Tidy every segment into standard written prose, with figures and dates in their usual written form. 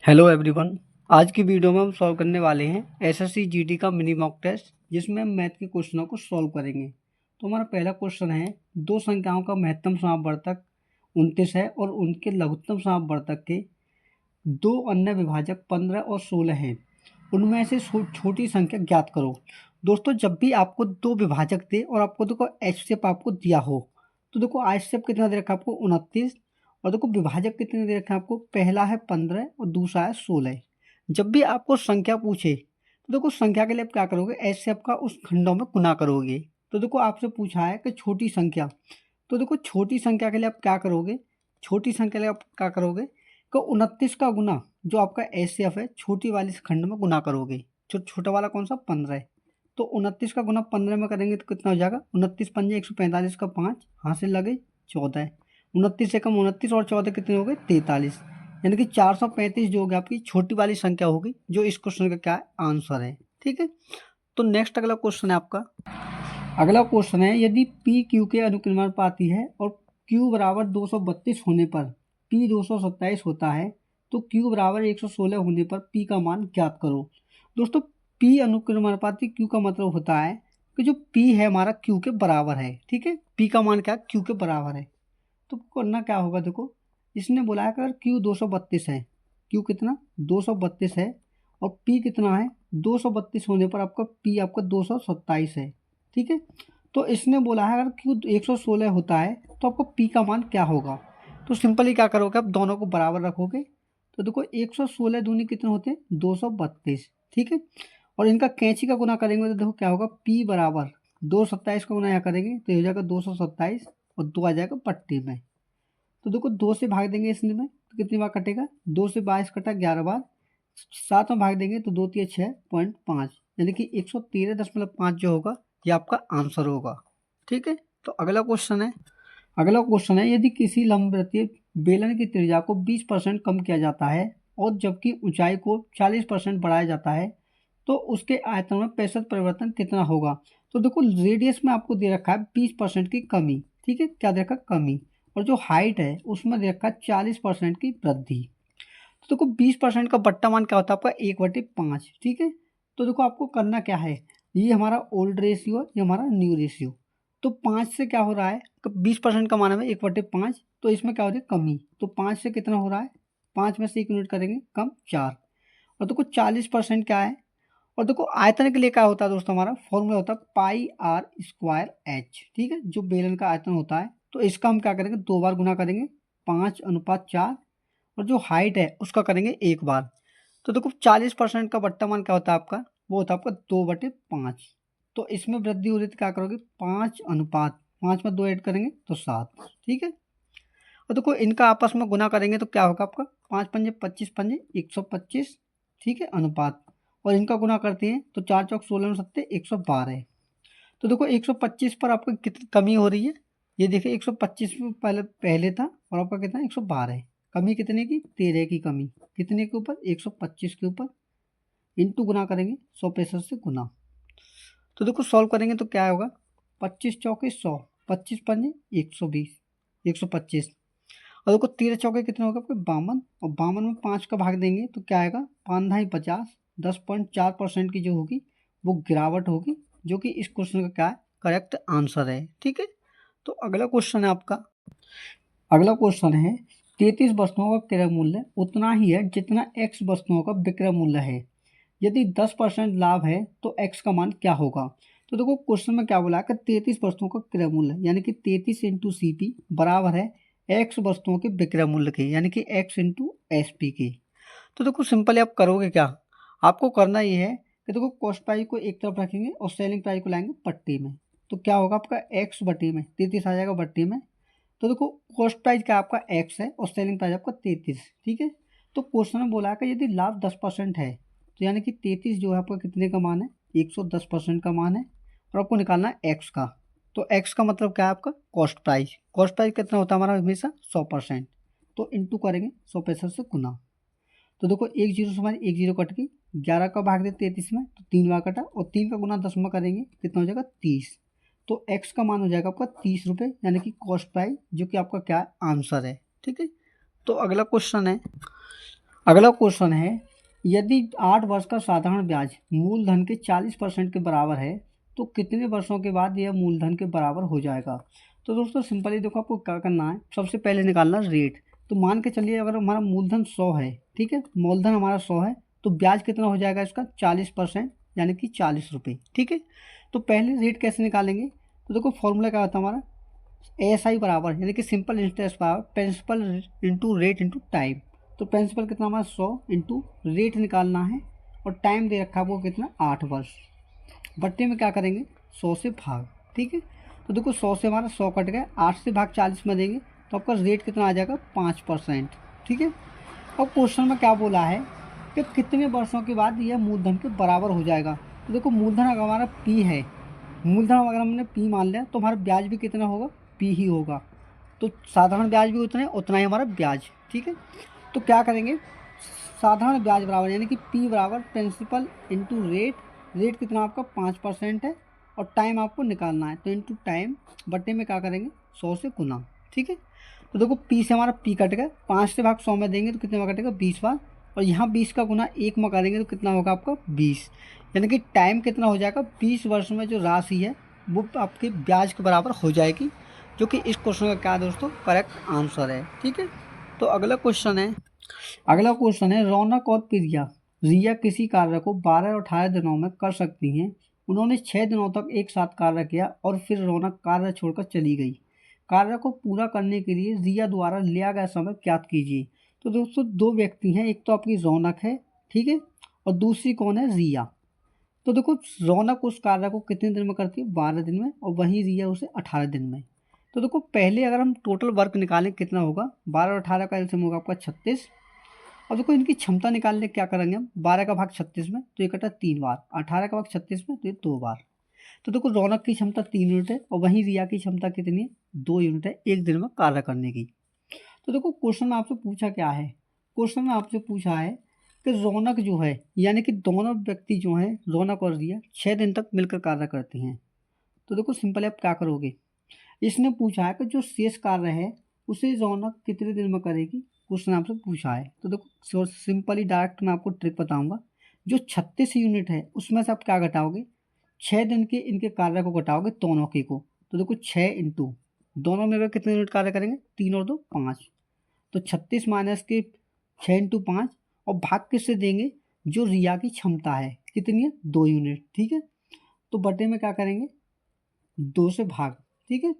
Hello everyone. आज की video में हम सॉल्व करने वाले हैं एसएससी जीडी का मिनी मॉक टेस्ट, जिसमें हम मैथ के क्वेश्चनों को सॉल्व करेंगे। तो हमारा पहला क्वेश्चन है, दो संख्याओं का महत्तम समापवर्तक 29 है और उनके लघुत्तम समापवर्तक के दो अन्य विभाजक 15 और 16 हैं। उनमें से छोटी संख्या ज्ञात करो। दोस्तों, जब भी आपको दो विभाजक दे और आपको देखो एच शेप आपको दिया हो, तो देखो आई शेप कितना दे रखा है आपको 29, और देखो विभाजक कितने दे रखे हैं आपको, पहला है 15 और दूसरा है 16। जब भी आपको संख्या पूछे तो देखो संख्या के लिए आप क्या करोगे, एच शेप का उस खंडों में गुना करोगे। तो देखो आपसे पूछा है कि छोटी संख्या, तो देखो छोटी संख्या के लिए आप क्या करोगे, छोटी संख्या के लिए आप क्या करोगे कि 29 का गुना जो आपका एच शेप है छोटी वाली खंड में गुना करोगे। छोटा वाला कौन सा 15 है, तो 29 का गुना 15 में करेंगे तो कितना हो जाएगा, 29 पंजे 145 का 5 हाथ से लगे 14, 29 से कम 29 और 14 कितने हो गए 43, यानी कि 435 जो होगी आपकी छोटी वाली संख्या होगी, जो इस क्वेश्चन का क्या आंसर है। ठीक है, तो नेक्स्ट अगला क्वेश्चन है आपका। अगला क्वेश्चन है, यदि पी क्यू के अनुक्रमानुपाती है और क्यू बराबर 232 होने पर पी 227 होता है, तो क्यू बराबर 116 होने पर पी का मान ज्ञात करो। दोस्तों, पी अनुक्रमानुपाती क्यू का मतलब होता है कि जो पी है हमारा क्यू के बराबर है। ठीक है, पी का मान क्या क्यू के बराबर है। तो करना क्या होगा, देखो इसने बोला है अगर क्यू 232 है, क्यू कितना 232 है और पी कितना है 232 होने पर आपका पी आपका 227 है। ठीक है, तो इसने बोला है अगर क्यू 116 होता है तो आपको पी का मान क्या होगा। तो सिंपली क्या करोगे, आप दोनों को बराबर रखोगे। तो देखो 116 दूनी कितने होते हैं 232। ठीक है, और इनका कैंची का गुना करेंगे तो देखो क्या होगा, पी बराबर 227 का गुना यहाँ करेंगे तो हो जाएगा 227 और 2 आ जाएगा पट्टी में। तो देखो 2 से भाग देंगे इसमें तो कितनी बार कटेगा, 2 से 22 कटा 11 बार, 7 में भाग देंगे तो 2 3 6.5, यानी कि 113.5 जो होगा ये आपका आंसर होगा। ठीक है, तो अगला क्वेश्चन है। अगला क्वेश्चन है, यदि किसी लंबवृत्तीय बेलन की त्रिज्या को 20% कम किया जाता है और जबकि ऊंचाई को 40% बढ़ाया जाता है, तो उसके आयतन में प्रतिशत परिवर्तन कितना होगा। तो देखो रेडियस में आपको दे रखा है 20% की कमी। ठीक है, क्या दे रखा है कमी, और जो हाइट है उसमें दे रखा है 40% की वृद्धि। तो देखो 20% का बट्टा मान क्या होता है आपका 1/5। ठीक है, तो देखो आपको करना क्या है, ये हमारा ओल्ड रेशियो, ये हमारा न्यू रेशियो। तो 5 से क्या हो रहा है, 20% का मान है 1/5, तो इसमें क्या हो रही है कमी। तो 5 से कितना हो रहा है, 5 में से 1 यूनिट करेंगे कम 4। और देखो 40% क्या है, और देखो आयतन के लिए क्या होता है दोस्तों, हमारा फॉर्मूला होता है पाई आर स्क्वायर एच। ठीक है, जो बेलन का आयतन होता है, तो इसका हम क्या करेंगे 2 बार गुना करेंगे 5:4, और जो हाइट है उसका करेंगे 1 बार। तो देखो 40% का बट्टा मान क्या होता है आपका, वो होता है आपका 2/5। तो इसमें वृद्धि हो रही तो क्या करोगे 5:5 में 2 ऐड करेंगे तो 7। ठीक है, और देखो इनका आपस में गुना करेंगे तो क्या होगा आपका 5 पंजे 25 पंजे 125। ठीक है, अनुपात, और इनका गुना करते हैं तो 4 चौक 16 सत्ते 112। तो देखो 125 पर आपको कितनी कमी हो रही है, ये देखिए 125 में पहले पहले था और आपका कितना 112। कमी कितने की 13 की कमी, कितने के ऊपर 125 के ऊपर, इंटू गुना करेंगे 165 से गुना। तो देखो सॉल्व करेंगे तो क्या होगा, 25 चौके 100, 25 पंजे 120, 125, और देखो 13 चौके कितने होगा आपके 52, और 52 में 5 का भाग देंगे तो क्या आएगा 5 ढाई 50, 10.4% की जो होगी वो गिरावट होगी, जो कि इस क्वेश्चन का क्या है करेक्ट आंसर है। ठीक है, तो अगला क्वेश्चन है आपका। अगला क्वेश्चन है, 33 वस्तुओं का क्रय मूल्य उतना ही है जितना x वस्तुओं का विक्रय मूल्य है। यदि 10% लाभ है तो x का मान क्या होगा। तो देखो क्वेश्चन में क्या बोला है कि 33 वस्तुओं का क्रय मूल्य यानी कि 33 इंटू CP बराबर है x वस्तुओं के विक्रय मूल्य के, यानी कि x इंटू SP के। तो देखो सिंपली आप करोगे क्या, आपको करना ये है कि देखो कॉस्ट प्राइस को एक तरफ रखेंगे और सेलिंग प्राइस को लाएंगे पट्टी में। तो क्या होगा आपका x बट्टी में 33 आ जाएगा बट्टी में। तो देखो कॉस्ट प्राइस क्या आपका x है और सेलिंग प्राइस आपका 33। ठीक है, तो क्वेश्चन में बोला है कि यदि लाभ 10% है तो यानी कि 33 जो है आपका कितने का मान है 110% का मान है, और आपको निकालना है x का। तो x का मतलब क्या है आपका कॉस्ट प्राइस, कॉस्ट प्राइस कितना होता है हमारा हमेशा 100%। तो इंटू करेंगे 165 से गुना। तो देखो एक जीरो से हमारी एक जीरो कट गई, 11 का भाग दे 33 में तो 3 बार कटा, और 3 का गुना 10 में करेंगे कितना हो जाएगा 30। तो x का मान हो जाएगा आपका 30 रुपये, यानी कि कॉस्ट प्राइस, जो कि आपका क्या आंसर है। ठीक है, तो अगला क्वेश्चन है। अगला क्वेश्चन है, यदि 8 वर्ष का साधारण ब्याज मूलधन के 40% के बराबर है तो कितने वर्षों के बाद यह मूलधन के बराबर हो जाएगा। तो दोस्तों सिंपली देखो, आपको क्या करना है, सबसे पहले निकालना रेट। तो मान के चलिए अगर हमारा मूलधन 100 है, ठीक है, मूलधन हमारा 100 है, तो ब्याज कितना हो जाएगा इसका 40%, यानी कि 40 रुपये, ठीक है। तो पहले रेट कैसे निकालेंगे, तो देखो फॉर्मूला क्या होता है हमारा, ASI बराबर, यानी कि सिंपल इंटरेस्ट पावर principal into rate into time. तो प्रिंसिपल कितना हमारा 100 इंटू रेट निकालना है, और टाइम दे रखा है वो कितना 8 वर्ष। बट्टे में क्या करेंगे 100 से भाग, ठीक है। तो देखो 100 से हमारा 100 कट गया, 8 से भाग 40 में देंगे तो आपका रेट कितना आ जाएगा 5%, ठीक है। अब क्वेश्चन में क्या बोला है कि कितने वर्षों के बाद यह मूलधन के बराबर हो जाएगा। तो देखो मूलधन अगर हमारा P है, मूलधन अगर हमने P मान लिया तो हमारा ब्याज भी कितना होगा P ही होगा। तो साधारण ब्याज भी उतना ही हमारा ब्याज, ठीक है। तो क्या करेंगे, साधारण ब्याज बराबर यानी कि P बराबर प्रिंसिपल इंटू रेट, रेट कितना आपका 5% है, और टाइम आपको निकालना है तो इंटू टाइम, बट्टे में क्या करेंगे 100 से गुना, ठीक है। तो देखो P से हमारा P कट गया, 5 से भाग 100 में देंगे तो कितने में कटेगा 20 बार, और यहाँ 20 का गुना 1 में करेंगे तो कितना होगा आपका 20, यानी कि टाइम कितना हो जाएगा 20 वर्ष में जो राशि है वो आपके ब्याज के बराबर हो जाएगी, जो कि इस क्वेश्चन का क्या दोस्तों करेक्ट आंसर है, ठीक है। तो अगला क्वेश्चन है रौनक और प्रिया, रिया किसी कार्य को 12 और 18 दिनों में कर सकती हैं। उन्होंने 6 दिनों तक एक साथ कार्य किया और फिर रौनक कार्य छोड़कर चली गई। कार्य को पूरा करने के लिए रिया द्वारा लिया गया समय ज्ञात कीजिए। तो दोस्तों दो व्यक्ति हैं, एक तो आपकी रौनक है, ठीक है, और दूसरी कौन है रिया। तो देखो रौनक उस कार्य को कितने दिन में करती है 12 दिन में, और वहीं रिया उसे 18 दिन में। तो देखो पहले अगर हम टोटल वर्क निकालें कितना होगा, 12 और 18 का एलसीएम होगा आपका 36। अब देखो इनकी क्षमता निकालने क्या करेंगे हम, 12 का भाग 36 में तो ये कटा 3 बार, 18 का भाग 36 में तो ये 2 बार। तो देखो रौनक की क्षमता 3 यूनिट है और वहीं रिया की क्षमता कितनी है 2 यूनिट है एक दिन में कार्य करने की। तो देखो क्वेश्चन में आपसे पूछा क्या है, क्वेश्चन में आपसे पूछा है कि रौनक जो है, यानी कि दोनों व्यक्ति जो हैं रौनक और रिया 6 दिन तक मिलकर कार्य करते हैं। तो देखो सिंपल आप क्या करोगे, इसने पूछा है कि जो शेष कार्य है उसे रौनक कितने दिन में करेगी, क्वेश्चन आपसे पूछा है। तो देखो सिंपली डायरेक्ट मैं आपको ट्रिक बताऊंगा, जो 36 यूनिट है उसमें से आप क्या घटाओगे, 6 दिन के इनके कार्य को घटाओगे दोनों के को। तो देखो 6 इंटू दोनों में कितने यूनिट कार्य करेंगे, 3 और 2 5, तो 36 माइनस के 6 इंटू 5, और भाग किससे देंगे, जो रिया की क्षमता है कितनी है 2 यूनिट, ठीक है। तो बटे में क्या करेंगे 2 से भाग, ठीक है।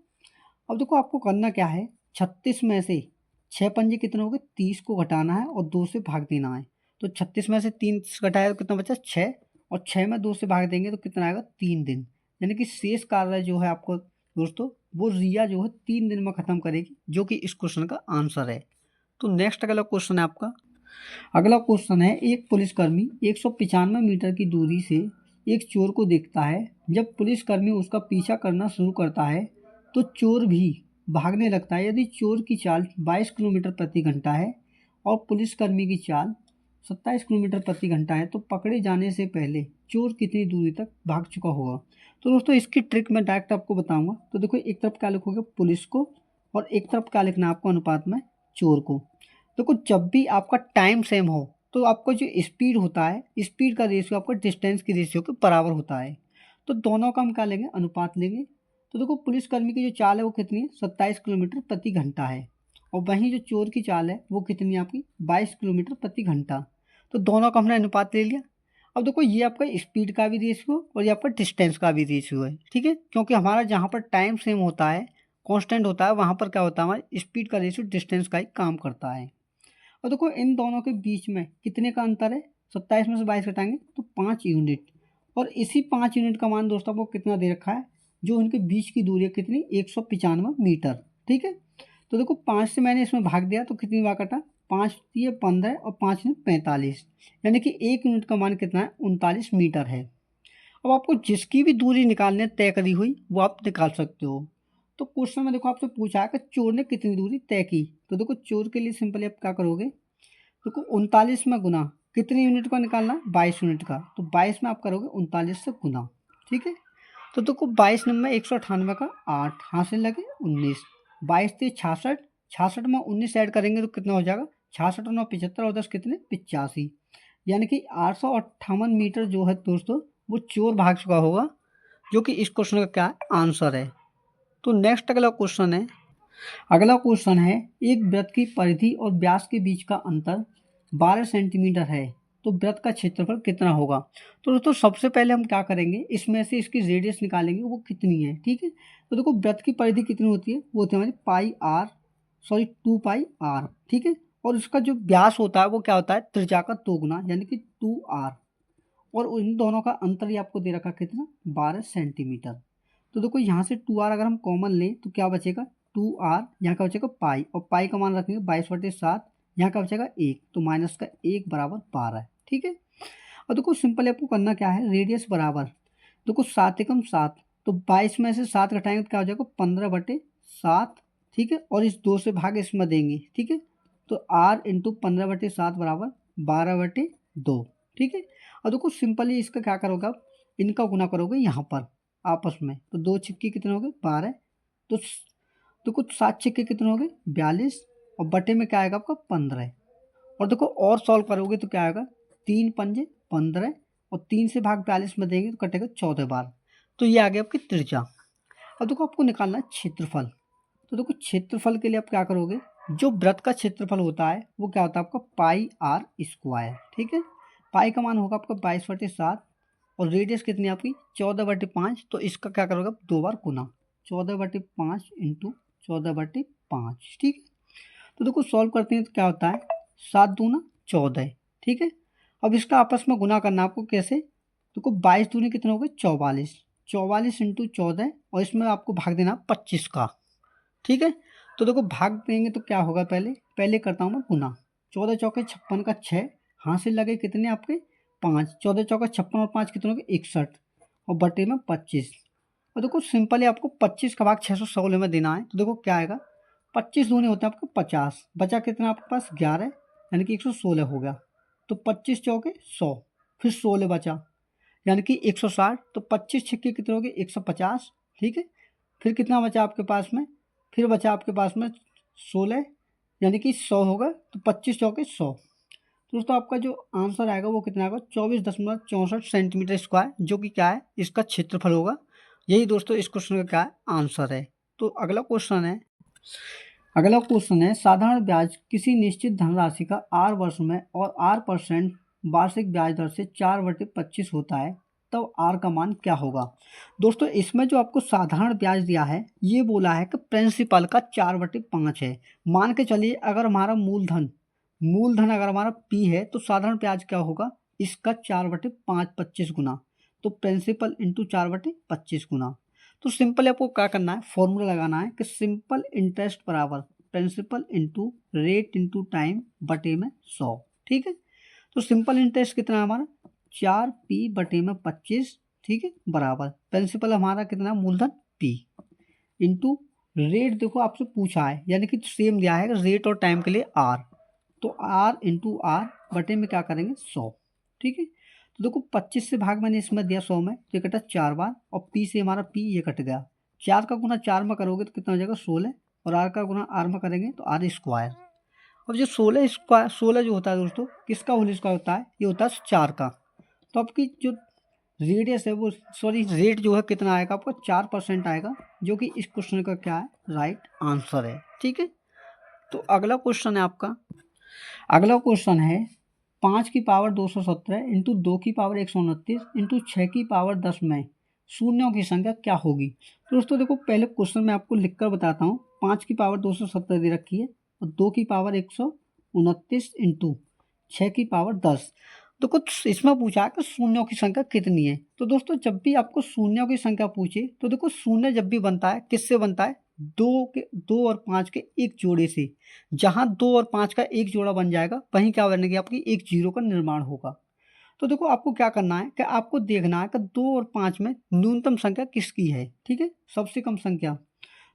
अब देखो आपको करना क्या है, 36 में से 6 पंजे कितने हो गए 30 को घटाना है और 2 से भाग देना है। तो 36 में से 3 घटाया तो कितना बचा 6, और 6 में 2 से भाग देंगे तो कितना आएगा 3 दिन, यानी कि शेष कार्य जो है आपको दोस्तों वो रिया जो है 3 दिन में ख़त्म करेगी, जो कि इस क्वेश्चन का आंसर है। तो नेक्स्ट अगला क्वेश्चन है आपका, अगला क्वेश्चन है एक पुलिसकर्मी 195 मीटर की दूरी से एक चोर को देखता है। जब पुलिसकर्मी उसका पीछा करना शुरू करता है तो चोर भी भागने लगता है। यदि चोर की चाल 22 किलोमीटर प्रति घंटा है और पुलिसकर्मी की चाल 27 किलोमीटर प्रति घंटा है तो पकड़े जाने से पहले चोर कितनी दूरी तक भाग चुका होगा। तो दोस्तों इसकी ट्रिक मैं डायरेक्ट आपको बताऊंगा। तो देखो एक तरफ क्या लिखोगे पुलिस को, और एक तरफ क्या लिखना है आपको अनुपात में चोर को। देखो जब भी आपका टाइम सेम हो तो आपको जो स्पीड होता है, स्पीड का रेशियो आपका डिस्टेंस की रेशियो के बराबर होता है। तो दोनों का हम क्या लेंगे अनुपात लेंगे। तो देखो पुलिसकर्मी की जो चाल है वो कितनी है 27 किलोमीटर प्रति घंटा है, और वहीं जो चोर की चाल है वो कितनी है आपकी 22 किलोमीटर प्रति घंटा। तो दोनों का हमने अनुपात ले लिया। अब देखो ये आपका स्पीड का भी रेशियो और ये आपका डिस्टेंस का भी रेशियो है, ठीक है, क्योंकि हमारा जहाँ पर टाइम सेम होता है कांस्टेंट होता है वहाँ पर क्या होता है हमारा स्पीड का रेशियो डिस्टेंस का ही काम करता है। और देखो इन दोनों के बीच में कितने का अंतर है, 27 में से 22 घटाएंगे तो 5 यूनिट, और इसी 5 यूनिट का मान दोस्तों को कितना दे रखा है, जो उनके बीच की दूरी है कितनी 195 मीटर, ठीक है। तो देखो 5 से मैंने इसमें भाग दिया तो कितनी बार कटा, 5 ये 15 और 5 ने 45, यानी कि 1 यूनिट का मान कितना है 39 मीटर है। अब आपको जिसकी भी दूरी निकालने तय करी हुई वो आप निकाल सकते हो। तो क्वेश्चन में देखो आपसे पूछा है कि चोर ने कितनी दूरी तय की। तो देखो चोर के लिए सिंपली आप क्या करोगे, देखो 39 में गुना कितने यूनिट का निकालना है 22 यूनिट का, तो 22 में आप करोगे 39 से गुना, ठीक है। तो देखो 22 नंबर 198 का 8 हाथ से लगे 19, 22 से 66, 66 में 19 ऐड करेंगे तो कितना हो जाएगा 66 और 9 75 और 10 कितने 85, यानी कि 858 मीटर जो है दोस्तों वो चोर भाग चुका होगा, जो कि इस क्वेश्चन का क्या आंसर है। तो नेक्स्ट अगला क्वेश्चन है एक वृत्त की परिधि और व्यास के बीच का अंतर 12 सेंटीमीटर है, तो वृत्त का क्षेत्रफल कितना होगा। तो दोस्तों सबसे पहले हम क्या करेंगे, इसमें से इसकी रेडियस निकालेंगे वो कितनी है, ठीक है। तो देखो वृत्त की परिधि कितनी होती है, वो होती है हमारी 2πr, ठीक है। और उसका जो व्यास होता है वो क्या होता है, त्रिज्या का 2 गुना, यानी कि 2r। और इन दोनों का अंतर ही आपको दे रखा कितना 12 सेंटीमीटर। तो देखो यहाँ से 2r अगर हम कॉमन लें तो क्या बचेगा 2r, यहाँ का बचेगा पाई, और पाई का मान रखेंगे 22/7, यहाँ का बचेगा 1, तो माइनस का 1 बराबर 12, ठीक है। और देखो सिंपल आपको करना क्या है, रेडियस बराबर देखो 7 एकम 7, तो 22 में से 7 घटाएंगे तो क्या हो जाएगा 15/7, ठीक है। और इस 2 से भाग इसमें देंगे, ठीक है। तो r इंटू 15/7 बराबर 12/2, ठीक है। और देखो सिंपली इसका क्या करोगे आप, इनका गुना करोगे यहाँ पर आपस में, तो 2 छिक्के कितने हो गए 12, तो कुछ 7 छिक्के कितने हो गए 42, और बटे में क्या आएगा आपका 15। और देखो और सॉल्व करोगे तो क्या आएगा 3 पंजे 15, और 3 से भाग 42 में देंगे तो कटेगा 14 बार। तो ये आ गया आपकी त्रिज्या। अब देखो आपको निकालना है क्षेत्रफल। तो देखो क्षेत्रफल के लिए आप क्या करोगे, जो वृत्त का क्षेत्रफल होता है वो क्या होता है आपका πr², ठीक है। पाई का मान होगा आपका 22/7, और रेडियस कितनी आपकी 14/5, तो इसका क्या करोगे आप 2 बार गुना, 14/5 इंटू 14/5, ठीक है। तो देखो सॉल्व करते हैं तो क्या होता है 7 दूना 14, ठीक है। अब इसका आपस में गुना करना आपको कैसे, देखो 22 दूनी कितने हो गए 44, 44 इंटू 14, और इसमें आपको भाग देना 25 का, ठीक है। तो देखो भाग देंगे तो क्या होगा, पहले करता हूँ मैं गुना, 14 चौके 56 का 6, हाथ से लगे कितने आपके 5, 14 चौका 56 और 5 कितने हो गए 61, और बटे में 25। और देखो सिंपली आपको 25 का भाग 616 में देना है, तो देखो क्या आएगा 25 दूनी होते हैं आपको 50, बचा कितना आपके पास 11, यानी कि 116 हो गया। तो 25 चौके 100, फिर 16 बचा यानी कि 160, तो 25 छिक्के कितने हो गए 150, ठीक है। फिर कितना बचा आपके पास में, फिर बचा आपके पास में 16, यानी कि 100 होगा, तो 25 चौके 100। तो दोस्तों आपका जो आंसर आएगा वो कितना आएगा 24.64 सेंटीमीटर स्क्वायर, जो कि क्या है इसका क्षेत्रफल होगा। यही दोस्तों इस क्वेश्चन का क्या है आंसर है। तो अगला क्वेश्चन है साधारण ब्याज किसी निश्चित धनराशि का r वर्ष में और r% वार्षिक ब्याज दर से 4/25 होता है, तब r का मान क्या होगा। दोस्तों इसमें जो आपको साधारण ब्याज दिया है ये बोला है कि प्रिंसिपल का 4/5 है। मान के चलिए अगर हमारा मूलधन अगर हमारा p है तो साधारण ब्याज क्या होगा, इसका 4/5 25 गुना, तो प्रिंसिपल इंटू 4/25 गुना। तो सिंपल आपको क्या करना है, फॉर्मूला लगाना है कि सिंपल इंटरेस्ट बराबर principal into rate into time बटे में 100, ठीक है। तो सिंपल इंटरेस्ट कितना है हमारा 4p/25, ठीक है, बराबर प्रिंसिपल हमारा कितना मूलधन p इंटू रेट, देखो आपसे पूछा है यानी कि सेम दिया है रेट और टाइम के लिए r, तो r इंटू r बटे में क्या करेंगे 100, ठीक है। तो देखो 25 से भाग मैंने इसमें दिया 100 में, तो ये कटा 4 बार, और p से हमारा p ये कट गया, 4 का गुना 4 में करोगे तो कितना हो जाएगा 16, और r का गुना r में करेंगे तो r²। अब जो 16 जो होता है दोस्तों किसका होल स्क्वायर होता है, ये होता है 4 का। तो आपकी जो रेडियस है वो रेट जो है कितना आएगा आपका 4% आएगा, जो कि इस क्वेश्चन का क्या है राइट आंसर है, ठीक है। तो अगला क्वेश्चन है 5 की पावर 217 इंटू 2 की पावर 129 इंटू 6 की पावर 10 में शून्यों की संख्या क्या होगी। तो दोस्तों देखो पहले क्वेश्चन मैं आपको लिखकर बताता हूँ। 5 की पावर 217 दे रखी है और 2 की पावर 129 इंटू 6 की पावर 10। तो कुछ इसमें पूछा है कि शून्यों की संख्या कितनी है। तो दोस्तों जब भी आपको शून्यों की संख्या पूछे तो देखो शून्य जब भी बनता है किससे बनता है, 2 और 5 के एक जोड़े से। जहां 2 और 5 का एक जोड़ा बन जाएगा वहीं क्या बनेगी आपकी एक जीरो का निर्माण होगा। तो देखो आपको क्या करना है कि आपको देखना है कि 2 और 5 में न्यूनतम संख्या किसकी है, ठीक है, सबसे कम संख्या।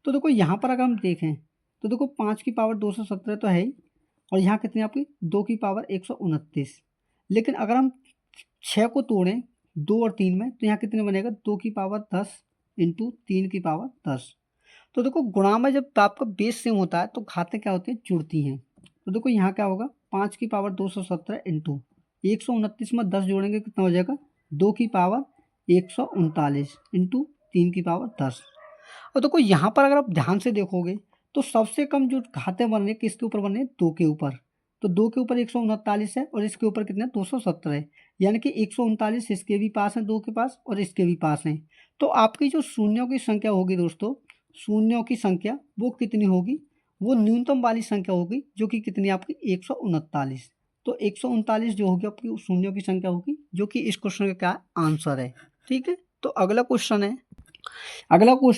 तो देखो यहाँ पर अगर हम देखें तो देखो 5 की पावर 217 तो है ही, और यहाँ कितनी आपकी 2 की पावर 129। लेकिन अगर हम 6 को तोड़ें 2 और 3 में तो यहाँ कितने बनेगा 2 की पावर 10 इंटू 3 की पावर 10। तो देखो गुणा में जब आपका बेस सेम होता है तो घातें क्या होती हैं जुड़ती हैं। तो देखो यहाँ क्या होगा, 5 की पावर 217 इंटू 129 में 10 जोड़ेंगे कितना हो जाएगा, 2 की पावर 139 इंटू 3 की पावर 10। और देखो यहाँ पर अगर आप ध्यान से देखोगे तो सबसे कम जो घाते बन रहे हैं किसके ऊपर बन रहे हैं, 2 के ऊपर। तो 2 के ऊपर 139 है और इसके ऊपर कितना 217 है, यानी कि 139 इसके भी पास है 2 के पास और इसके भी पास है। तो आपकी जो शून्यों की संख्या होगी दोस्तों, शून्यों की संख्या वो कितनी होगी, वो न्यूनतम वाली संख्या होगी जो कि कितनी आपकी 139। तो 139 जो होगी आपकी शून्यों की संख्या होगी, जो कि इस क्वेश्चन का क्या आंसर है। ठीक है, तो अगला क्वेश्चन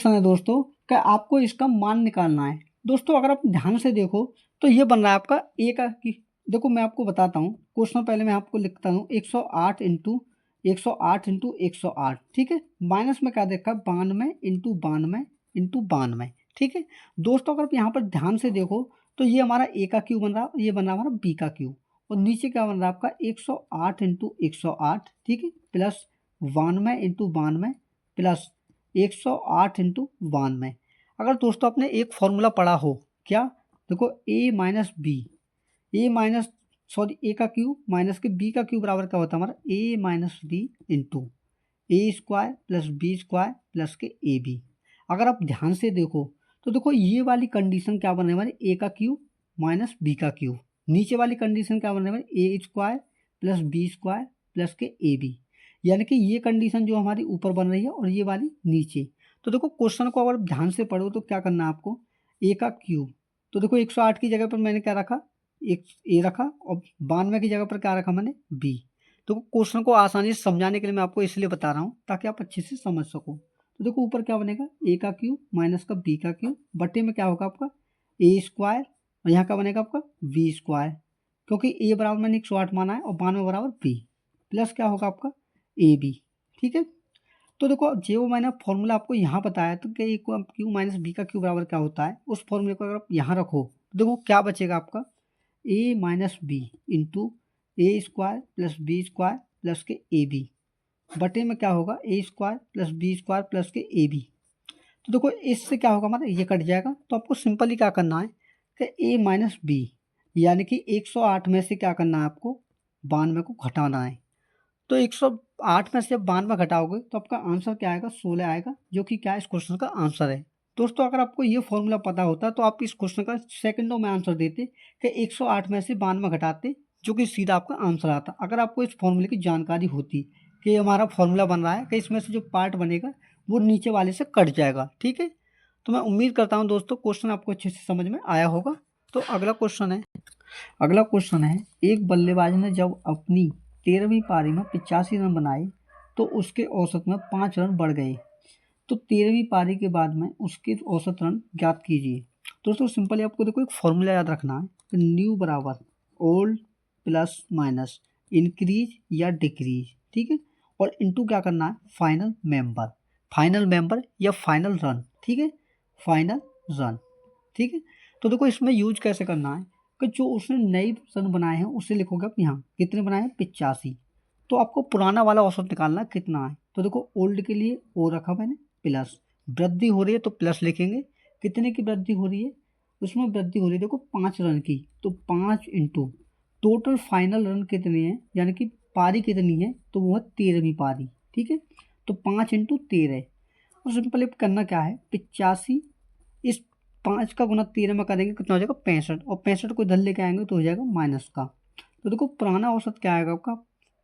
है दोस्तों कि आपको इसका मान निकालना है। दोस्तों अगर आप ध्यान से देखो तो ये बन रहा है आपका ए का की, देखो मैं आपको बताता हूँ क्वेश्चन, पहले मैं आपको लिखता हूँ 108 इंटू 108 इंटू 108। ठीक है, माइनस में क्या देखा, 92 इंटू 92 इंटू 92। ठीक है दोस्तों, अगर आप यहाँ पर ध्यान से देखो तो ये हमारा ए का क्यू बन रहा है, ये बन रहा है हमारा बी का क्यू, और नीचे क्या बन रहा है आपका 108 इंटू 108। ठीक है, प्लस 92 इंटू 92 प्लस 108 इंटू 92। अगर दोस्तों आपने एक फॉर्मूला पढ़ा हो, क्या, देखो A minus B, A minus sorry A का क्यू माइनस के बी का क्यू बराबर क्या होता है हमारा, A minus B into A square plus B square plus के ए बी। अगर आप ध्यान से देखो तो देखो ये वाली कंडीशन क्या बन रही है हमारे, ए का क्यू माइनस बी का क्यू। नीचे वाली कंडीशन क्या बन रही है हमारे, A square plus B square plus के ए बी, यानी कि ये कंडीशन जो हमारी ऊपर बन रही है और ये वाली नीचे। तो देखो क्वेश्चन को अगर ध्यान से पढ़ो तो क्या करना है आपको, ए का क्यूब, तो देखो 108 की जगह पर मैंने क्या रखा, एक ए रखा, और 92 की जगह पर क्या रखा मैंने, बी। तो क्वेश्चन को आसानी से समझाने के लिए मैं आपको इसलिए बता रहा हूँ ताकि आप अच्छे से समझ सको। तो देखो ऊपर क्या बनेगा, ए का क्यूब माइनस का बी का क्यूब बटे में क्या होगा आपका ए स्क्वायर, और यहाँ क्या बनेगा आपका बी स्क्वायर, क्योंकि ए बराबर मैंने 108 माना है और 92 बराबर बी, प्लस क्या होगा आपका ए बी। ठीक है, तो देखो जो मैंने फॉर्मूला आपको यहाँ बताया तो कि क्यू माइनस बी का क्यू बराबर क्या होता है, उस फॉर्मूले को अगर आप यहाँ रखो तो देखो क्या बचेगा आपका, A minus B into A square plus B square plus के ए बी बटे में क्या होगा, A square plus B square plus के ए बी। तो देखो इससे क्या होगा हमारा, ये कट जाएगा, तो आपको सिंपली क्या करना है कि ए माइनस बी, यानी कि 108 में से क्या करना है आपको, 92 को घटाना है। तो 108 में से जब 92 घटाओगे तो आपका आंसर क्या आएगा, 16 आएगा, जो कि क्या इस क्वेश्चन का आंसर है। दोस्तों अगर आपको ये फॉर्मूला पता होता तो आप इस क्वेश्चन का सेकंडों में आंसर देते कि 108 में से 92 घटाते, जो कि सीधा आपका आंसर आता। अगर आपको इस फॉर्मूले की जानकारी होती कि हमारा फॉर्मूला बन रहा है कि इसमें से जो पार्ट बनेगा वो नीचे वाले से कट जाएगा। ठीक है, तो मैं उम्मीद करता हूँ दोस्तों क्वेश्चन आपको अच्छे से समझ में आया होगा। तो अगला क्वेश्चन है, एक बल्लेबाज ने जब अपनी 13वीं पारी में 85 रन बनाए तो उसके औसत में 5 रन बढ़ गए। तो 13वीं पारी के बाद में उसके औसत रन ज्ञात कीजिए। दोस्तों सिंपली आपको देखो एक फॉर्मूला याद रखना है कि न्यू बराबर ओल्ड प्लस माइनस इंक्रीज या डिक्रीज। ठीक है, और इनटू क्या करना है, फाइनल मेंबर या फाइनल रन। ठीक है, फाइनल रन। ठीक है, तो देखो इसमें यूज कैसे करना है कि जो उसने नए रन बनाए हैं उससे लिखोगे आप यहाँ कितने बनाए हैं, 85। तो आपको पुराना वाला औसत निकालना है कितना है। तो देखो ओल्ड के लिए ओ रखा मैंने, प्लस वृद्धि हो रही है तो प्लस लिखेंगे, कितने की वृद्धि हो रही है, उसमें वृद्धि हो रही है देखो 5 रन की, तो 5 इंटू टोटल फाइनल रन कितने हैं, यानी कि पारी कितनी है, तो वो है 13वीं पारी। ठीक है, तो 5 इंटू 13, और सिंपली करना क्या है, 85 इस 5 का गुना 13 में करेंगे कितना हो जाएगा 65, और 65 को इधर लेके आएंगे तो हो जाएगा माइनस का। तो देखो पुराना औसत क्या आएगा आपका,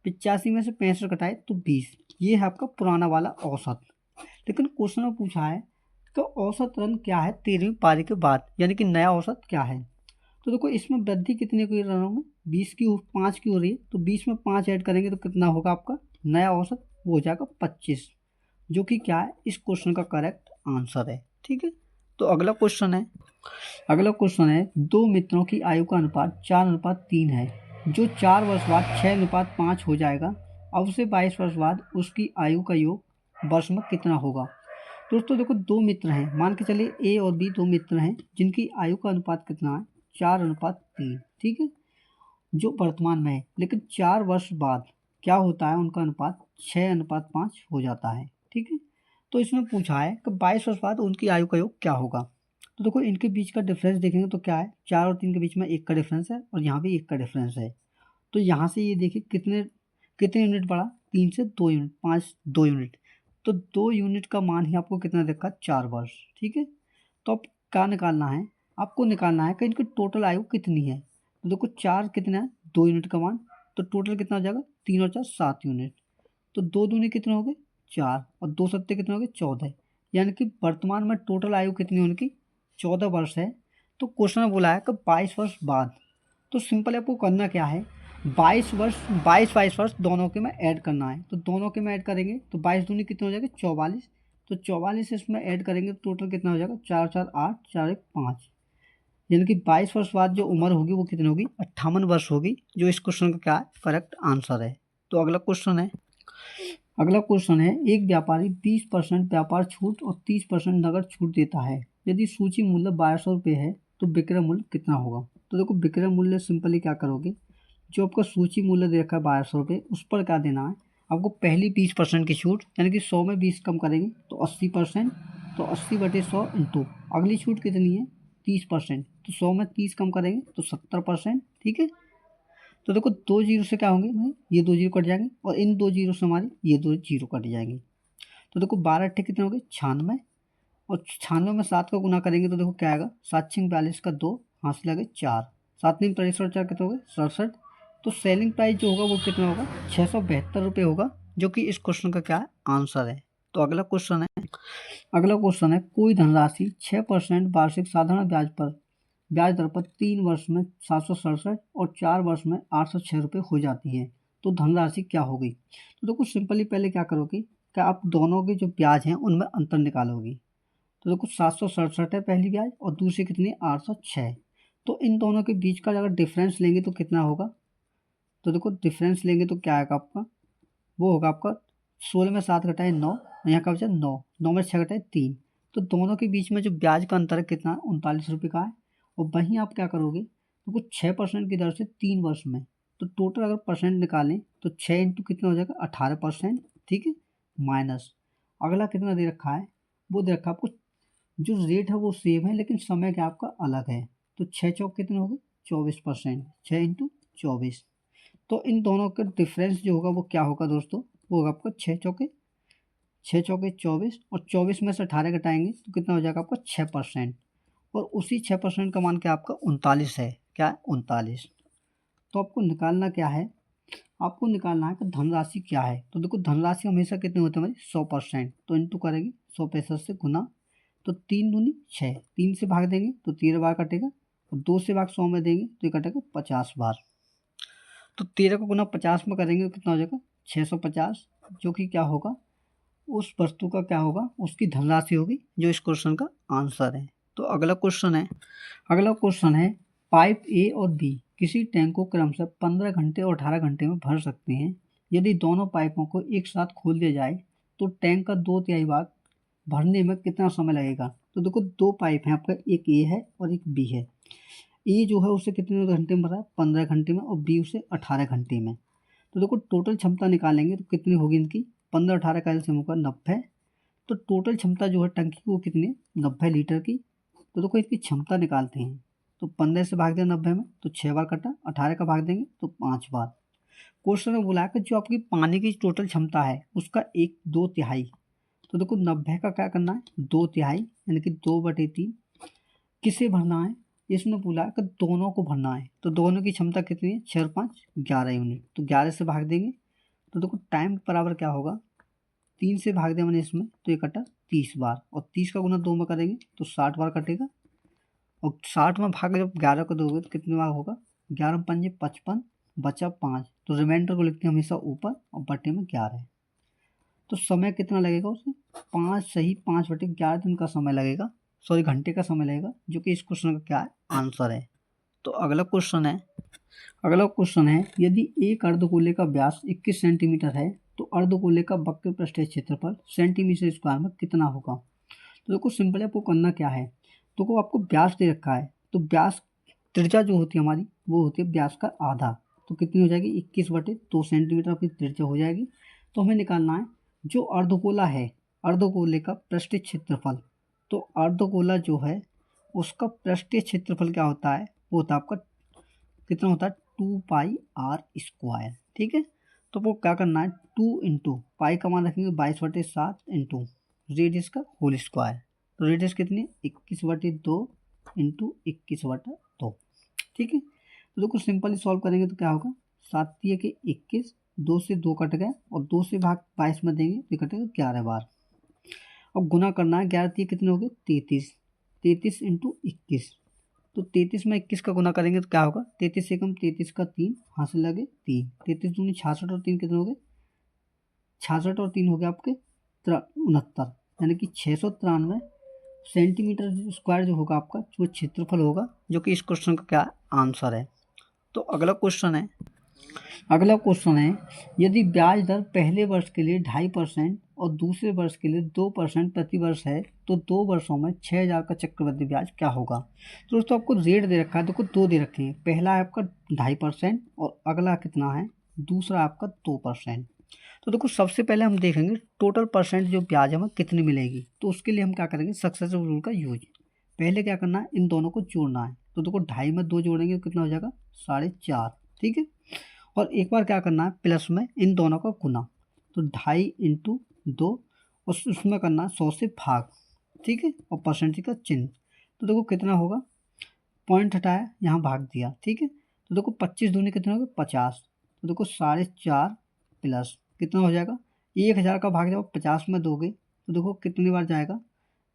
85 में से 65 घटाए तो 20, ये है आपका पुराना वाला औसत। लेकिन क्वेश्चन में पूछा है तो औसत रन क्या है 13वीं पारी के बाद, यानी कि नया औसत क्या है। तो देखो इसमें वृद्धि कितने की रनों में, 20 की 5 की हो रही है, तो 20 में 5 ऐड करेंगे तो कितना होगा आपका नया औसत, वो हो जाएगा 25, जो कि क्या है इस क्वेश्चन का करेक्ट आंसर है। ठीक है, तो अगला क्वेश्चन है, दो मित्रों की आयु का अनुपात 4:3 है, जो 4 वर्ष बाद 6:5 हो जाएगा। अब से 22 वर्ष बाद उसकी आयु का योग वर्ष में कितना होगा। दोस्तों देखो दो मित्र हैं, मान के चलिए ए और बी दो मित्र हैं जिनकी आयु का अनुपात कितना है, 4:3। ठीक है, जो वर्तमान में है, लेकिन 4 वर्ष बाद क्या होता है, उनका अनुपात 6:5 हो जाता है। ठीक है, तो इसमें पूछा है कि 22 वर्ष बाद उनकी आयु का योग क्या होगा। तो देखो इनके बीच का डिफरेंस देखेंगे तो क्या है, 4 और 3 के बीच में 1 का डिफरेंस है और यहाँ भी 1 का डिफरेंस है। तो यहाँ से ये देखिए कितने कितने यूनिट बढ़ा, 3 से 2 यूनिट, 5 2 यूनिट। तो 2 यूनिट का मान ही आपको कितना देखा, 4 वर्ष। ठीक है, तो अब क्या निकालना है, आपको निकालना है कि इनकी टोटल आयु कितनी है। तो देखो 4 कितना है, 2 यूनिट का मान, तो टोटल कितना हो जाएगा, 3 और 4 7 यूनिट। तो 2 दूनी कितने हो गए, 4, और 2 सत्ते कितने हो गए, 14। यानी कि वर्तमान में टोटल आयु कितनी है उनकी, 14 वर्ष है। तो क्वेश्चन में बोला है कि 22 वर्ष बाद। तो सिंपल आपको करना क्या है, 22 वर्ष दोनों के में ऐड करना है। तो दोनों के में ऐड करेंगे तो 22 दूनी कितने हो जाएगा, 44। तो 44 इसमें ऐड करेंगे तो टोटल कितना हो जाएगा, 4 4 8, 4 1 5। यानी कि 22 वर्ष बाद जो उम्र होगी वो कितनी होगी, 58 वर्ष होगी, जो इस क्वेश्चन का क्या है, करेक्ट आंसर है। तो अगला क्वेश्चन है, एक व्यापारी 20% व्यापार छूट और 30% नगद छूट देता है। यदि सूची मूल्य 1200 रुपये है तो विक्रय मूल्य कितना होगा। तो देखो विक्रय मूल्य सिंपली क्या करोगे, जो आपका सूची मूल्य दे रखा है 1200 रुपये, उस पर क्या देना है आपको, पहली 20% की छूट, यानी कि 100 में 20 कम करेंगे तो 80%। तो 80/100 इंटू अगली छूट कितनी है, 30%। तो 100 में 30 कम करेंगे तो 70%। ठीक है, तो देखो 2 जीरो से क्या होंगे भाई, ये 2 जीरो कट जाएंगे और इन 2 जीरो से हमारे ये 2 जीरो कट जाएंगे। तो देखो 12 अट्ठे कितने हो गए, 96। और 96 में 7 का गुना करेंगे तो देखो क्या आएगा, 7 6 42 का 2, हासिल आ गए 4, 7 9 63, 4 कितने हो गए, 67। तो सेलिंग प्राइस जो होगा वो कितना होगा, 672 रुपये होगा, जो कि इस क्वेश्चन का क्या है, आंसर है। तो अगला क्वेश्चन है, कोई धनराशि 6% वार्षिक साधारण ब्याज दर पर 3 वर्ष में 767 और 4 वर्ष में 806 रुपये हो जाती है, तो धनराशि क्या होगी। तो देखो सिंपली पहले क्या करोगे, क्या आप दोनों के जो ब्याज हैं उनमें अंतर निकालोगे। तो देखो 767 है पहली ब्याज और दूसरी कितनी है, 806। तो इन दोनों के बीच का अगर डिफरेंस लेंगे तो कितना होगा। तो देखो डिफरेंस लेंगे तो क्या आएगा आपका, वो होगा आपका 16 में 7 घटाए 9, यहाँ का बचा 9, 9 में 6 घटाए 3। तो दोनों के बीच में जो ब्याज का अंतर है कितना, 39 रुपये का है। और वहीं आप क्या करोगे, तो कुछ 6% की दर से 3 वर्ष में, तो टोटल अगर परसेंट निकालें तो 6 इंटू कितना हो जाएगा, 18%। ठीक है, माइनस अगला कितना दे रखा है, वो दे रखा है आपको, जो रेट है वो सेम है लेकिन समय क्या आपका अलग है। तो 6 चौक कितने हो गए, 24%, 6 इंटू 24। तो इन दोनों का डिफरेंस जो होगा वो क्या होगा दोस्तों, वो होगा आपका 6 चौके 24, और 24 में से 18 घटाएंगे तो कितना हो जाएगा आपका 6%। और उसी 6% का मान क्या आपका 39 है, क्या है 39। तो आपको निकालना क्या है, आपको निकालना है कि धनराशि क्या है। तो देखो धनराशि हमेशा कितने होते हैं हमारी, 100%। तो इंटू करेंगे 165 से गुना, तो 3 दूनी 6, 3 से भाग देंगे तो 13 बार कटेगा, और 2 से भाग 100 में देंगे तो ये कटेगा 50 बार। तो 13 को गुना 50 में करेंगे तो कितना हो जाएगा, 650, जो कि क्या होगा, उस वस्तु का क्या होगा, उसकी धनराशि होगी, जो इस क्वेश्चन का आंसर है। तो अगला क्वेश्चन है, पाइप ए और बी किसी टैंक को क्रमशः 15 घंटे और 18 घंटे में भर सकते हैं। यदि दोनों पाइपों को एक साथ खोल दिया जाए तो टैंक का 2/3 भाग भरने में कितना समय लगेगा। तो देखो 2 पाइप हैं आपका, एक ए है और एक बी है। ए जो है उसे कितने घंटे में भरा है, 15 घंटे में, और बी उसे 18 घंटे में। तो देखो टोटल क्षमता निकालेंगे तो कितनी होगी इनकी, 15 18 का एलसीएम होगा 90। तो टोटल क्षमता जो है टंकी की वो कितनी है, 90 लीटर की। तो देखो इसकी क्षमता निकालते हैं, तो 15 से भाग दें 90 में तो 6 बार कटा, 18 का भाग देंगे तो 5 बार। क्वेश्चन में बोला है कि जो आपकी पानी की टोटल क्षमता है उसका 1/2 तो देखो 90 का क्या करना है, 2/3 यानी कि 2/3 किसे भरना है, इसमें बोला है कि दोनों को भरना है। तो दोनों की क्षमता कितनी है, 6 और 5 11 यूनिट, तो 11 से भाग देंगे। तो देखो टाइम बराबर क्या होगा, 3 से भाग दें मैंने इसमें तो ये कटा 30 बार, और 30 का गुना 2 में करेंगे तो 60 बार कटेगा। और 60 में भाग जब 11 को दोगे तो कितने बार होगा, 11 पंजे 55, बचा 5। तो रिमाइंडर को लिखते हैं हमेशा ऊपर और बटे में 11। तो समय कितना लगेगा उसे, 5 सही 5/11 दिन का समय लगेगा, सॉरी घंटे का समय लगेगा, जो कि इस क्वेश्चन का क्या है, आंसर है। तो अगला क्वेश्चन है, यदि एक अर्धगोले का व्यास 21 सेंटीमीटर है तो अर्धगोले का वक्र पृष्ठीय क्षेत्रफल सेंटीमीटर स्क्वायर में कितना होगा। तो देखो सिंपल आपको करना क्या है, तो को आपको व्यास दे रखा है, तो व्यास त्रिज्या जो होती है हमारी वो होती है व्यास का आधा। तो कितनी हो जाएगी, 21/2 सेंटीमीटर आपकी त्रिज्या हो जाएगी। तो हमें निकालना है जो अर्धगोला है, अर्धगोले का पृष्ठीय क्षेत्रफल। तो अर्धगोला जो है उसका पृष्ठीय क्षेत्रफल क्या होता है, वो होता है आपका कितना होता है 2πr²। ठीक है, तो वो क्या करना है 2 इंटू पाई का मान रखेंगे 22/7 इंटू रेडियस का होल स्क्वायर। तो रेडियस कितनी 21/2 इंटू 21/2। ठीक है, तो देखो सिंपली सॉल्व करेंगे तो क्या होगा 7×21, 2 से 2 कट गए और 2 से भाग 22 में देंगे तो कटेगा 11 बार। अब गुना करना है, 11×3 कितने हो गए 33, 33 इंटू 21। तो 33 में 21 का गुना करेंगे तो क्या होगा 33 से कम 33 का 3, हाथ से लगे 3, 33 दूनी 66 और 3 कितने हो गए 66 और 3 हो गए आपके 69, यानी कि 693 सेंटीमीटर स्क्वायर जो होगा आपका जो क्षेत्रफल होगा, जो कि इस क्वेश्चन का क्या आंसर है। तो अगला क्वेश्चन है यदि ब्याज दर पहले वर्ष के लिए 2.5% और दूसरे वर्ष के लिए 2% प्रति वर्ष है तो 2 वर्षों में 6,000 का चक्रवृद्धि ब्याज क्या होगा। तो दोस्तों आपको रेट दे रखा है, देखो दो दे रखे हैं, पहला है आपका 2.5% और अगला कितना है दूसरा आपका 2%। तो देखो सबसे पहले हम देखेंगे टोटल परसेंट जो ब्याज हमें कितनी मिलेगी। तो उसके लिए हम क्या करेंगे सक्सेसिव रूल का यूज। पहले क्या करना है इन दोनों को जोड़ना है। तो देखो 2.5 में 2 जोड़ेंगे तो कितना हो जाएगा 4.5। ठीक है, और एक बार क्या करना है प्लस में इन दोनों का गुना। तो 2.5 इंटू 2 और उसमें करना है 100 से भाग। ठीक है, और परसेंटेज का चिन्ह। तो देखो कितना होगा, पॉइंट हटाया यहाँ भाग दिया। ठीक है, तो देखो 25 दूनी कितना होगा 50। तो देखो 4.5 प्लस कितना हो जाएगा 1,000 का भाग जब 50 में दोगे तो देखो कितनी बार जाएगा,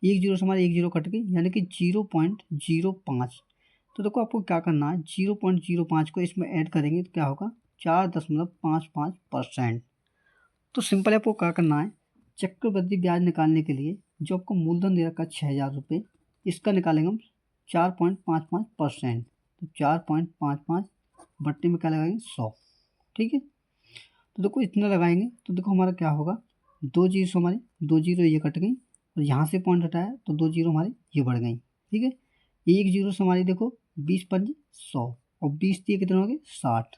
एक जीरो से हमारे एक जीरो कट गई यानी कि 0.05। तो देखो आपको क्या करना है 0.05 को इसमें ऐड करेंगे तो क्या होगा 4.55%। तो सिंपल आपको क्या करना है चक्रवृद्धि ब्याज निकालने के लिए जो आपको मूलधन दे रखा है 6,000 रुपये, इसका निकालेंगे हम 4.55%। तो 4.55 बट्टे में क्या लगाएंगे 100। ठीक है, तो देखो इतना लगाएंगे तो देखो हमारा क्या होगा 2 जीरो से हमारी 2 जीरो ये कट गई और यहाँ से पॉइंट हटाया तो 2 जीरो हमारी ये बढ़ गई। ठीक है, एक जीरो से हमारी देखो 20×5 100 और 20 दिए कितने हो गए 60।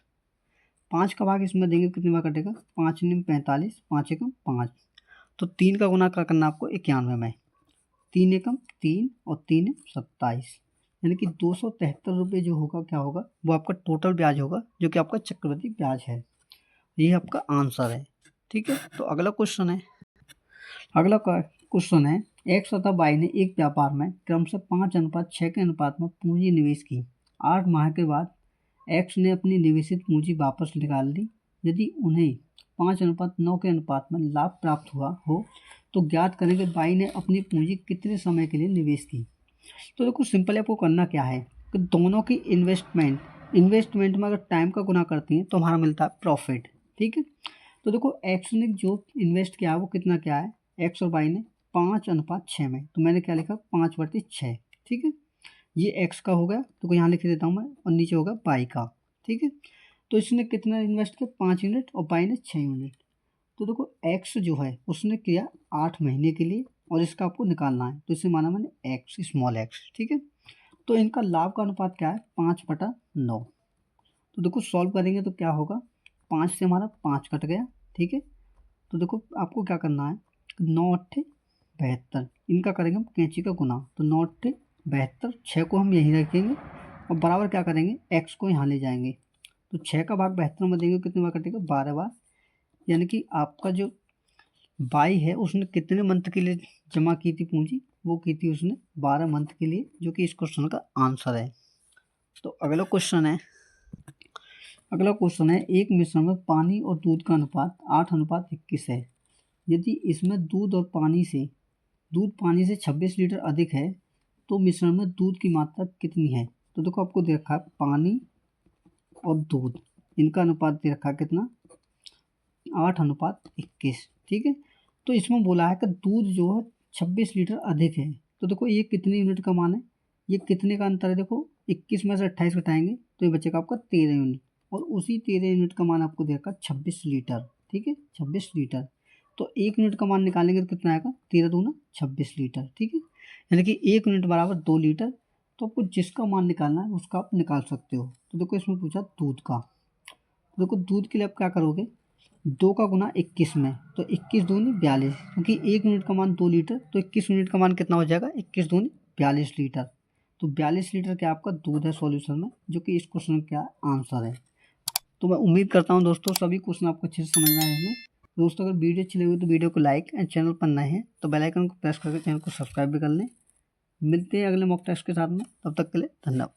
5 का भाग इसमें देंगे कितनी बार कटेगा 5×9 45, 5×1 5। तो 3 का गुना क्या करना आपको 91 में, 3×1 3 और 3 27, यानी कि 273 रुपये जो होगा क्या होगा वो आपका टोटल ब्याज होगा जो कि आपका चक्रवृद्धि ब्याज है। ये आपका आंसर है। ठीक है, तो अगला क्वेश्चन है एक्स तथा वाई ने एक व्यापार में क्रमशः 5:6 के अनुपात में पूंजी निवेश की। 8 माह के बाद एक्स ने अपनी निवेशित पूंजी वापस निकाल ली। यदि उन्हें 5:9 के अनुपात में लाभ प्राप्त हुआ हो तो ज्ञात करें कि वाई ने अपनी पूंजी कितने समय के लिए निवेश की। तो देखो सिंपल आपको करना क्या है कि दोनों की इन्वेस्टमेंट में अगर टाइम का गुना करती हैं तो हमारा मिलता है प्रॉफिट। ठीक है, तो देखो एक्स ने जो इन्वेस्ट किया है वो कितना क्या है एक्स और वाई ने 5:6 में, तो मैंने क्या लिखा 5/6। ठीक है, ये एक्स का हो गया तो यहाँ लिख देता हूँ मैं और नीचे होगा वाई का। ठीक है, तो इसने कितना इन्वेस्ट किया 5 यूनिट और वाई ने 6 यूनिट। तो देखो एक्स जो है उसने किया 8 महीने के लिए और इसका आपको निकालना है तो इसे माना मैंने एक्स स्मॉल एक्स। ठीक है, तो इनका लाभ का अनुपात क्या है 5/9। तो देखो सॉल्व करेंगे तो क्या होगा 5 से हमारा 5 कट गया। ठीक है, तो देखो आपको क्या करना है 9×8 = 72, इनका करेंगे हम कैंची का गुना। तो 9×8 = 72, 6 को हम यहीं रखेंगे और बराबर क्या करेंगे एक्स को यहाँ ले जाएंगे। तो 6 का भाग 72 में देंगे कितनी बार कटेगा 12 बार, यानी कि आपका जो बाई है उसने कितने मंथ के लिए जमा की थी पूंजी, वो की थी उसने 12 मंथ के लिए, जो कि इस क्वेश्चन का आंसर है। तो अगला क्वेश्चन है एक मिश्रण में पानी और दूध का अनुपात 8:21 है। यदि इसमें दूध पानी से 26 लीटर अधिक है तो मिश्रण में दूध की मात्रा कितनी है। तो देखो आपको दे रखा है पानी और दूध, इनका अनुपात दे रखा है कितना 8:21। ठीक है, तो इसमें बोला है कि दूध जो है 26 लीटर अधिक है। तो देखो ये कितने यूनिट का मान है, ये कितने का अंतर है, देखो 21 में से 28 घटाएंगे तो ये बचेगा आपका 13 यूनिट और उसी 13 यूनिट का मान आपको देखा 26 लीटर। ठीक है, 26 लीटर, तो 1 यूनिट का मान निकालेंगे तो कितना आएगा 13×2 = 26 लीटर। ठीक है, यानी कि 1 यूनिट बराबर 2 लीटर। तो आपको जिसका मान निकालना है उसका आप निकाल सकते हो। तो देखो इसमें पूछा दूध का, तो देखो दूध के लिए आप क्या करोगे 2 का गुना 21 में, तो 21 दूनी 42, क्योंकि 1 यूनिट का मान 2 लीटर तो 21 यूनिट का मान कितना हो जाएगा 21 दूनी 42 लीटर। तो 42 लीटर क्या आपका दूध है सॉल्यूशन में, जो कि इस क्वेश्चन का आंसर है। तो मैं उम्मीद करता हूँ दोस्तों सभी क्वेश्चन आपको अच्छे से समझ में आए होंगे। दोस्तों अगर वीडियो अच्छी लगी तो वीडियो को लाइक एंड चैनल पर नए हैं तो बेल आइकन को प्रेस करके चैनल को सब्सक्राइब भी कर लें। मिलते हैं अगले मॉक टेस्ट के साथ में, तब तक के लिए धन्यवाद।